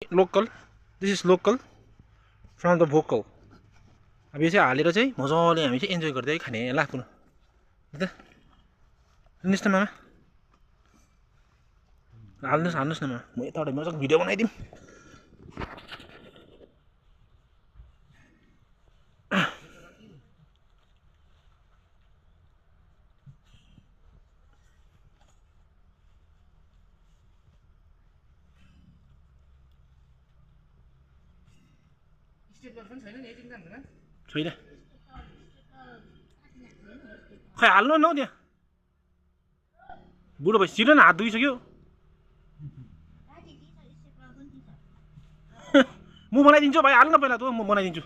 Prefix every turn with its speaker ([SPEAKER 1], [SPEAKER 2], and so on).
[SPEAKER 1] Local, this is local from the vocal. अब यो चाहिँ हालेर चाहिँ मजाले हामी चाहिँ इन्जोय गर्दै खाने ल पुनः त सुन्नुहोस् न मामा हाल्नुहोस् न मामा म यताबाट मजाको भिडियो बनाइदिउँ। छैन खै हाल्नु न हौ त्यहाँ बुढो भएपछि छिटो न हात दुखिसक्यो। म बनाइदिन्छु भाइ हाल्नु न पहिला त म बनाइदिन्छु।